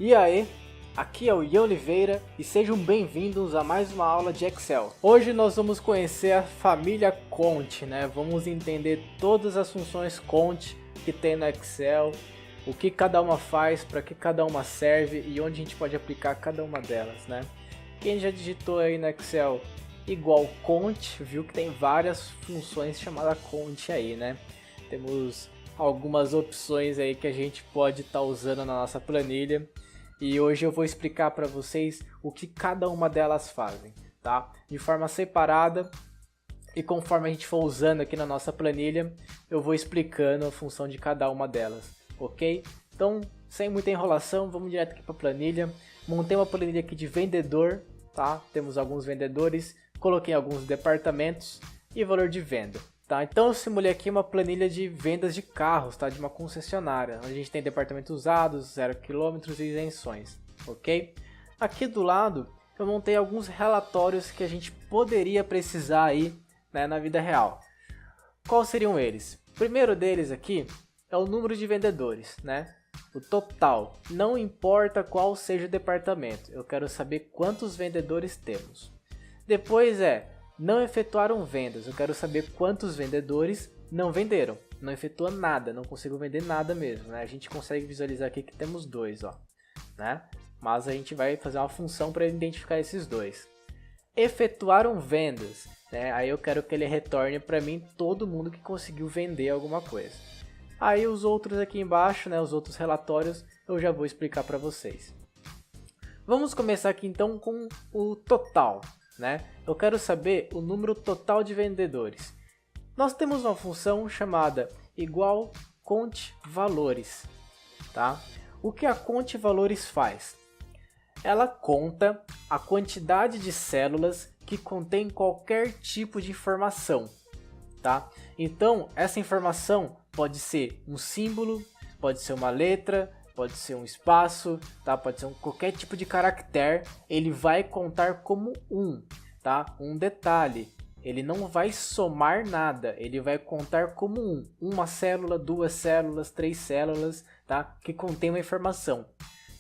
E aí, aqui é o Ian Oliveira e sejam bem-vindos a mais uma aula de Excel. Hoje nós vamos conhecer a família Cont, né? Vamos entender todas as funções Cont que tem no Excel, o que cada uma faz, para que cada uma serve e onde a gente pode aplicar cada uma delas, né? Quem já digitou aí no Excel igual Cont, viu que tem várias funções chamadas Cont aí, né? Temos algumas opções aí que a gente pode estar usando na nossa planilha. E hoje eu vou explicar para vocês o que cada uma delas fazem, tá? De forma separada e conforme a gente for usando aqui na nossa planilha, eu vou explicando a função de cada uma delas, ok? Então, sem muita enrolação, vamos direto aqui para a planilha. Montei uma planilha aqui de vendedor, tá? Temos alguns vendedores, coloquei alguns departamentos e valor de venda. Tá, então eu simulei aqui uma planilha de vendas de carros, tá? De uma concessionária, onde a gente tem departamentos usados, 0 km e isenções, ok? Aqui do lado eu montei alguns relatórios que a gente poderia precisar aí, né, na vida real. Quais seriam eles? O primeiro deles aqui é o número de vendedores, né? O total, não importa qual seja o departamento, eu quero saber quantos vendedores temos. Depois não efetuaram vendas, eu quero saber quantos vendedores não venderam, não efetuou nada, não consigo vender nada mesmo, né? A gente consegue visualizar aqui que temos dois, ó, né? Mas a gente vai fazer uma função para identificar esses dois. Efetuaram vendas, né? Aí eu quero que ele retorne para mim todo mundo que conseguiu vender alguma coisa. Aí os outros aqui embaixo, né? Os outros relatórios eu já vou explicar para vocês. Vamos começar aqui então com o total. Né? Eu quero saber o número total de vendedores. Nós temos uma função chamada igual Cont Valores, tá? O que a Cont Valores faz? Ela conta a quantidade de células que contém qualquer tipo de informação, tá? Então essa informação pode ser um símbolo, pode ser uma letra, pode ser um espaço, tá? Pode ser qualquer tipo de caractere, ele vai contar como tá? Um detalhe, ele não vai somar nada, ele vai contar como uma célula, duas células, três células, tá? Que contém uma informação.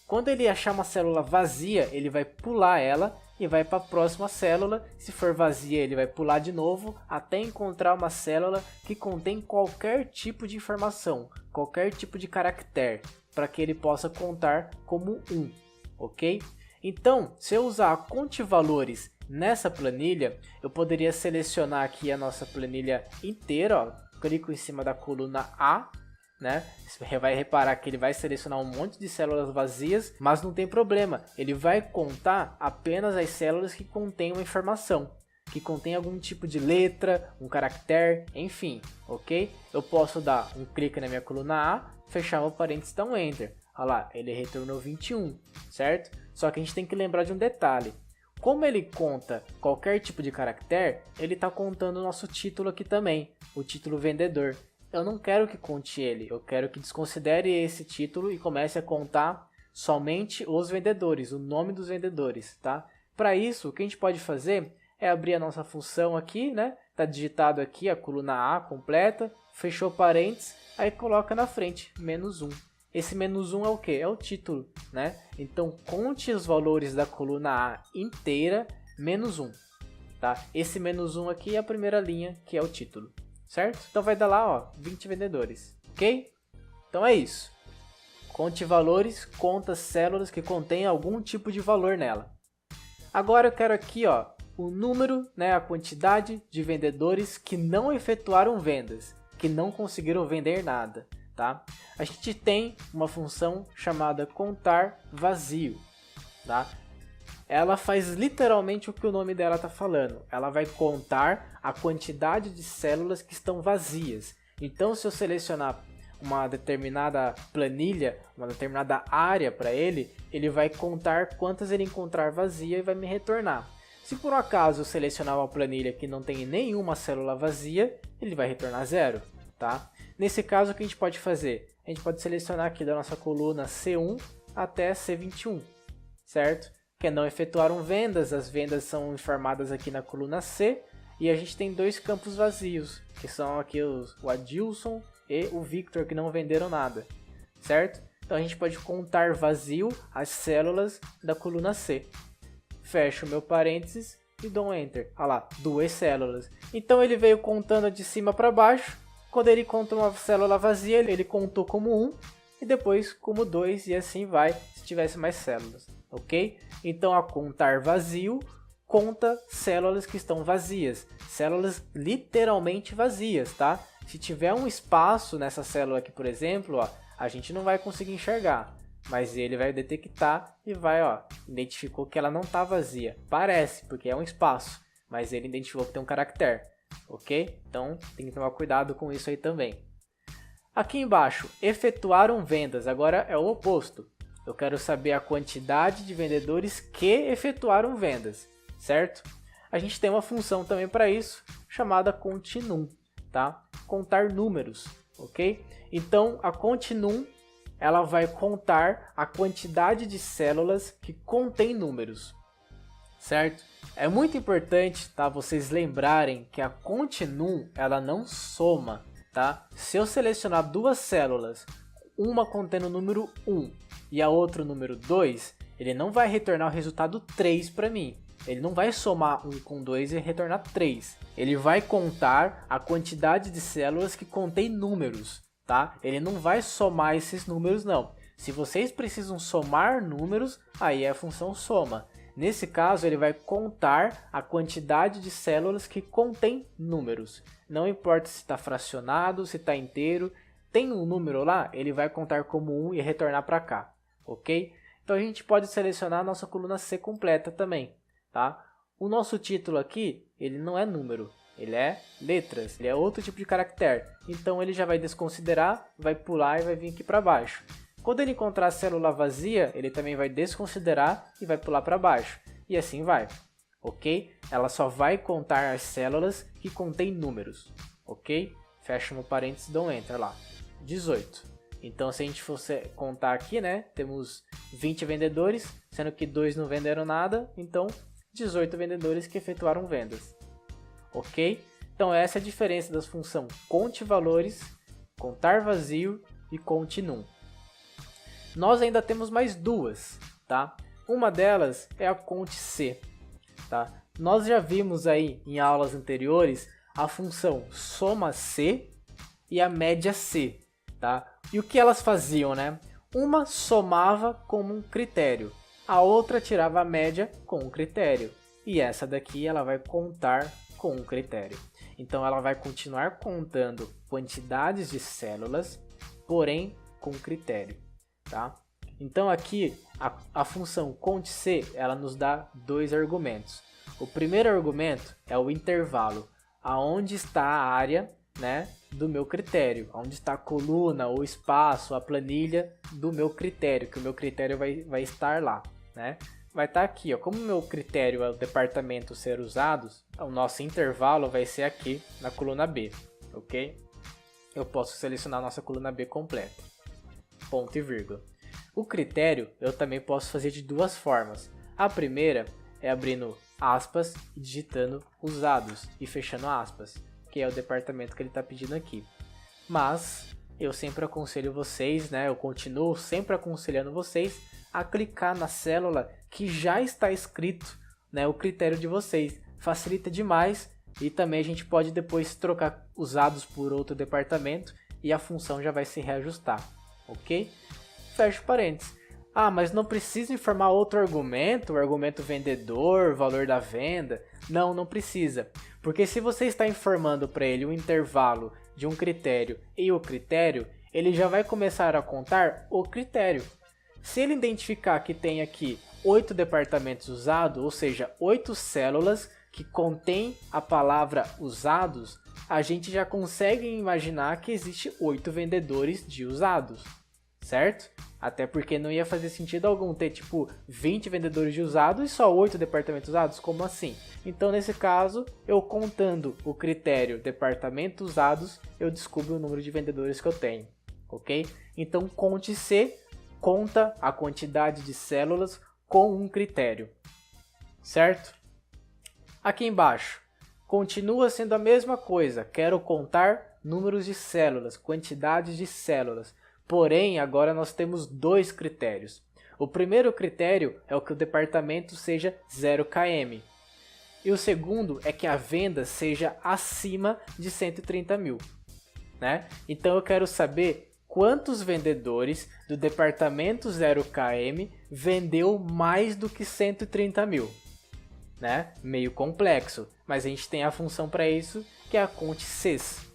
Quando ele achar uma célula vazia, ele vai pular ela e vai para a próxima célula. Se for vazia, ele vai pular de novo até encontrar uma célula que contém qualquer tipo de informação, qualquer tipo de caractere, para que ele possa contar como ok? Então, se eu usar a Cont Valores nessa planilha, eu poderia selecionar aqui a nossa planilha inteira, ó, clico em cima da coluna A, né? Você vai reparar que ele vai selecionar um monte de células vazias, mas não tem problema, ele vai contar apenas as células que contêm uma informação, que contém algum tipo de letra, um caractere, enfim, ok? Eu posso dar um clique na minha coluna A, fechar o parênteses e dar um Enter. Olha lá, ele retornou 21, certo? Só que a gente tem que lembrar de um detalhe. Como ele conta qualquer tipo de caractere, ele está contando o nosso título aqui também, o título vendedor. Eu não quero que conte ele, eu quero que desconsidere esse título e comece a contar somente os vendedores, o nome dos vendedores, tá? Para isso, o que a gente pode fazer é abrir a nossa função aqui, né? Tá digitado aqui a coluna A completa, fechou parênteses, aí coloca na frente, -1. Esse -1 é o que? É o título, né? Então, conte os valores da coluna A inteira, -1, tá? Esse -1 aqui é a primeira linha, que é o título, certo? Então, vai dar lá, ó, 20 vendedores, ok? Então, é isso. Conte valores, conta células que contêm algum tipo de valor nela. Agora, eu quero aqui, ó, o número, né, a quantidade de vendedores que não efetuaram vendas, que não conseguiram vender nada. Tá? A gente tem uma função chamada contar vazio, tá? Ela faz literalmente o que o nome dela está falando. Ela vai contar a quantidade de células que estão vazias. Então, se eu selecionar uma determinada planilha, uma determinada área para ele, ele vai contar quantas ele encontrar vazia e vai me retornar. Se por um acaso eu selecionar uma planilha que não tem nenhuma célula vazia, ele vai retornar 0, tá? Nesse caso, o que a gente pode fazer? A gente pode selecionar aqui da nossa coluna C1 até C21, certo? Que não efetuaram vendas, as vendas são informadas aqui na coluna C, e a gente tem dois campos vazios, que são aqui o Adilson e o Victor, que não venderam nada, certo? Então a gente pode contar vazio as células da coluna C. Fecho meu parênteses e dou um Enter. Olha lá, 2 células. Então ele veio contando de cima para baixo. Quando ele conta uma célula vazia, ele contou como 1 e depois como 2 e assim vai se tivesse mais células, ok? Então a contar vazio conta células que estão vazias, células literalmente vazias, tá? Se tiver um espaço nessa célula aqui, por exemplo, ó, a gente não vai conseguir enxergar, mas ele vai detectar e vai, ó, identificou que ela não está vazia. Parece, porque é um espaço, mas ele identificou que tem um caractere, ok? Então tem que tomar cuidado com isso aí também. Aqui embaixo, efetuaram vendas, agora é o oposto. Eu quero saber a quantidade de vendedores que efetuaram vendas, certo? A gente tem uma função também para isso, chamada continum, tá? Contar números, ok? Então, a continum, ela vai contar a quantidade de células que contém números, certo? É muito importante, tá? Vocês lembrarem que a continum, ela não soma, tá? Se eu selecionar duas células, uma contendo o número 1 e a outra o número 2, ele não vai retornar o resultado 3 para mim. Ele não vai somar 1 com 2 e retornar 3. Ele vai contar a quantidade de células que contém números, tá? Ele não vai somar esses números, não. Se vocês precisam somar números, aí é a função soma. Nesse caso, ele vai contar a quantidade de células que contém números. Não importa se está fracionado, se está inteiro, tem um número lá, ele vai contar como 1 e retornar para cá, ok? Então a gente pode selecionar a nossa coluna C completa também, tá? O nosso título aqui, ele não é número, ele é letras, ele é outro tipo de caractere. Então ele já vai desconsiderar, vai pular e vai vir aqui para baixo. Quando ele encontrar a célula vazia, ele também vai desconsiderar e vai pular para baixo. E assim vai, ok? Ela só vai contar as células que contêm números, ok? Fecha no parênteses e dou um Enter lá. 18. Então se a gente fosse contar aqui, né? Temos 20 vendedores, sendo que 2 não venderam nada, então 18 vendedores que efetuaram vendas, ok? Então essa é a diferença das funções conte valores, contar vazio e continum. Nós ainda temos mais duas, tá? Uma delas é a conte C, tá? Nós já vimos aí em aulas anteriores a função soma C e a média C, tá? E o que elas faziam, né? Uma somava como um critério, a outra tirava a média com um critério. E essa daqui ela vai contar com um critério. Então ela vai continuar contando quantidades de células, porém com critério, tá? Então aqui a função conte-C, ela nos dá dois argumentos. O primeiro argumento é o intervalo, aonde está a área, né, do meu critério, onde está a coluna, o espaço, a planilha do meu critério, que o meu critério vai estar lá, né? Vai estar aqui, ó. Como o meu critério é o departamento ser usados, o nosso intervalo vai ser aqui na coluna B, ok? Eu posso selecionar a nossa coluna B completa, ponto e vírgula. O critério eu também posso fazer de duas formas. A primeira é abrindo aspas e digitando usados e fechando aspas, que é o departamento que ele está pedindo aqui. Mas eu sempre aconselho vocês, né? Eu continuo sempre aconselhando vocês a clicar na célula que já está escrito, né, o critério de vocês. Facilita demais e também a gente pode depois trocar usados por outro departamento e a função já vai se reajustar, ok? Fecha parênteses. Ah, mas não precisa informar outro argumento, o argumento vendedor, valor da venda. Não precisa. Porque se você está informando para ele o intervalo de um critério e o critério, ele já vai começar a contar o critério. Se ele identificar que tem aqui 8 departamentos usados, ou seja, 8 células que contém a palavra usados, a gente já consegue imaginar que existe 8 vendedores de usados, certo? Até porque não ia fazer sentido algum ter tipo 20 vendedores de usados e só 8 departamentos usados, como assim? Então nesse caso, eu contando o critério departamento usados, eu descubro o número de vendedores que eu tenho, ok? Então conte C conta a quantidade de células com um critério, certo? Aqui embaixo, continua sendo a mesma coisa, quero contar números de células, quantidades de células, Porém, agora nós temos dois critérios. O primeiro critério é o que o departamento seja 0 km. E o segundo é que a venda seja acima de 130 mil. Né? Então eu quero saber quantos vendedores do departamento 0 km vendeu mais do que 130 mil. Né? Meio complexo, mas a gente tem a função para isso, que é a conte Cs.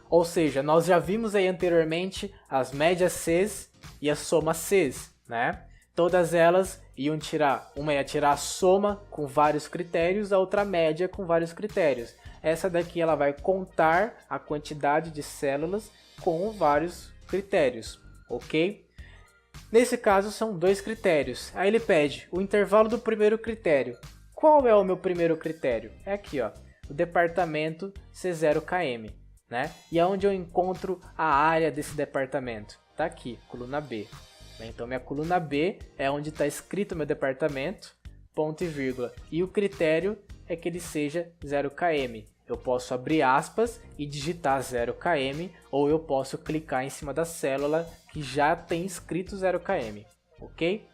Ou seja, nós já vimos aí anteriormente as médias Cs e a soma Cs, né? Todas elas iam tirar, uma ia tirar a soma com vários critérios, a outra média com vários critérios. Essa daqui ela vai contar a quantidade de células com vários critérios, ok? Nesse caso são dois critérios. Aí ele pede o intervalo do primeiro critério. Qual é o meu primeiro critério? É aqui, ó, o departamento C0 km, né? E aonde eu encontro a área desse departamento? Tá aqui, coluna B. Então minha coluna B é onde está escrito meu departamento, ponto e vírgula. E o critério é que ele seja 0 km. Eu posso abrir aspas e digitar 0 km, ou eu posso clicar em cima da célula que já tem escrito 0 km, ok?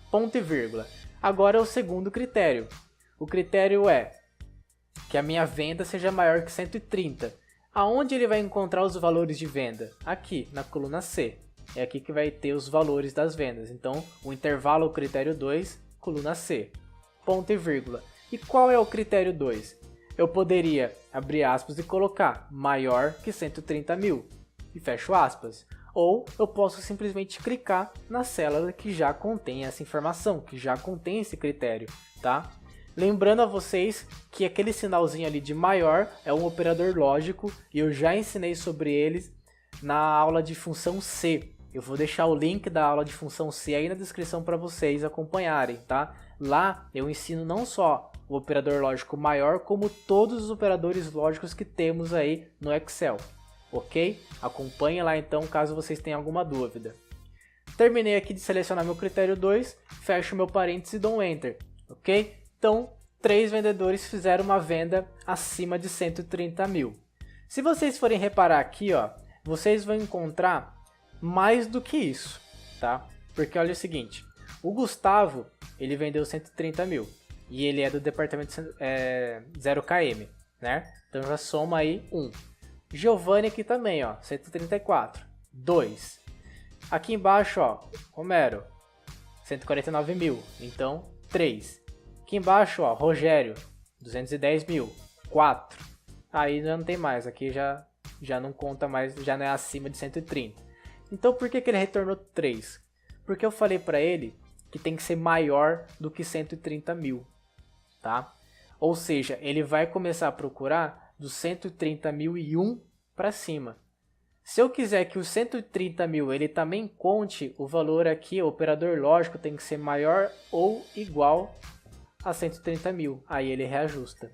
Ponto e vírgula. Agora é o segundo critério. O critério é que a minha venda seja maior que 130. Aonde ele vai encontrar os valores de venda? Aqui, na coluna C. É aqui que vai ter os valores das vendas. Então, o intervalo, o critério 2, coluna C. Ponto e vírgula. E qual é o critério 2? Eu poderia abrir aspas e colocar maior que 130 mil. E fecho aspas. Ou eu posso simplesmente clicar na célula que já contém essa informação, que já contém esse critério, tá? Lembrando a vocês que aquele sinalzinho ali de maior é um operador lógico e eu já ensinei sobre eles na aula de função C. Eu vou deixar o link da aula de função C aí na descrição para vocês acompanharem, tá? Lá eu ensino não só o operador lógico maior, como todos os operadores lógicos que temos aí no Excel, ok? Acompanhe lá então caso vocês tenham alguma dúvida. Terminei aqui de selecionar meu critério 2, fecho meu parênteses e dou um Enter, ok? Então, 3 vendedores fizeram uma venda acima de 130 mil. Se vocês forem reparar aqui, ó, vocês vão encontrar mais do que isso, tá? Porque olha o seguinte, o Gustavo, ele vendeu 130 mil e ele é do departamento 0 km, né? Então já soma aí 1. Giovanni aqui também, ó, 134, 2. Aqui embaixo, ó, Romero, 149 mil, então 3. Aqui embaixo, ó, Rogério, 210 mil, 4. Aí já não tem mais, aqui já não conta mais, já não é acima de 130. Então por que ele retornou 3? Porque eu falei para ele que tem que ser maior do que 130 mil, tá? Ou seja, ele vai começar a procurar dos 130.001 para cima. Se eu quiser que os 130 mil ele também conte o valor aqui, o operador lógico tem que ser maior ou igual a 130 mil, aí ele reajusta,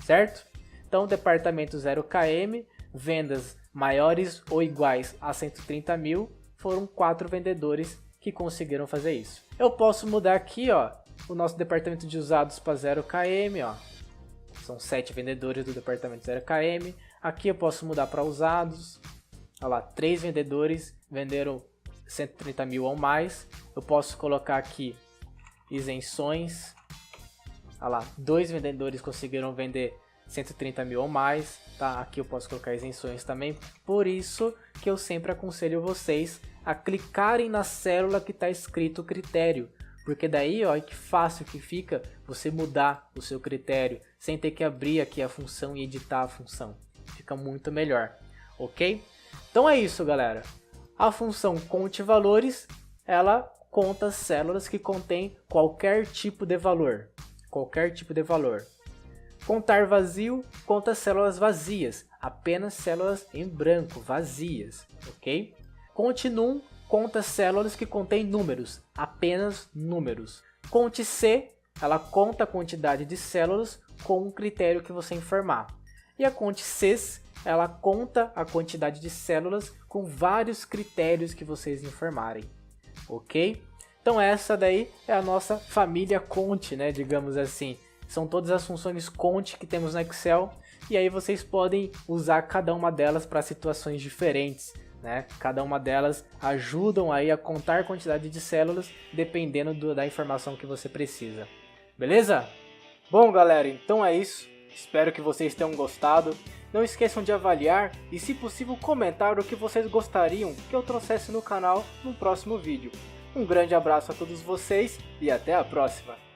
certo? Então, departamento 0 km, vendas maiores ou iguais a 130 mil, foram 4 vendedores que conseguiram fazer isso. Eu posso mudar aqui, ó, o nosso departamento de usados para 0 km, ó, são 7 vendedores do departamento 0 km. Aqui eu posso mudar para usados, olha lá, 3 vendedores venderam 130 mil ou mais. Eu posso colocar aqui isenções. Olha lá, 2 vendedores conseguiram vender 130 mil ou mais, tá? Aqui eu posso colocar isenções também. Por isso que eu sempre aconselho vocês a clicarem na célula que está escrito o critério. Porque daí, ó, que fácil que fica você mudar o seu critério sem ter que abrir aqui a função e editar a função. Fica muito melhor, ok? Então é isso, galera. A função conte valores, ela conta células que contém qualquer tipo de valor. Qualquer tipo de valor. Contar vazio, conta células vazias, apenas células em branco, vazias, ok? Conte num, conta células que contêm números, apenas números. Conte C, ela conta a quantidade de células com um critério que você informar. E a conte Cs, ela conta a quantidade de células com vários critérios que vocês informarem, ok? Então essa daí é a nossa família conte, né, digamos assim. São todas as funções conte que temos no Excel e aí vocês podem usar cada uma delas para situações diferentes. né? Cada uma delas ajudam aí a contar a quantidade de células dependendo da informação que você precisa. Beleza? Bom, galera, então é isso. Espero que vocês tenham gostado. Não esqueçam de avaliar e, se possível, comentar o que vocês gostariam que eu trouxesse no canal no próximo vídeo. Um grande abraço a todos vocês e até a próxima!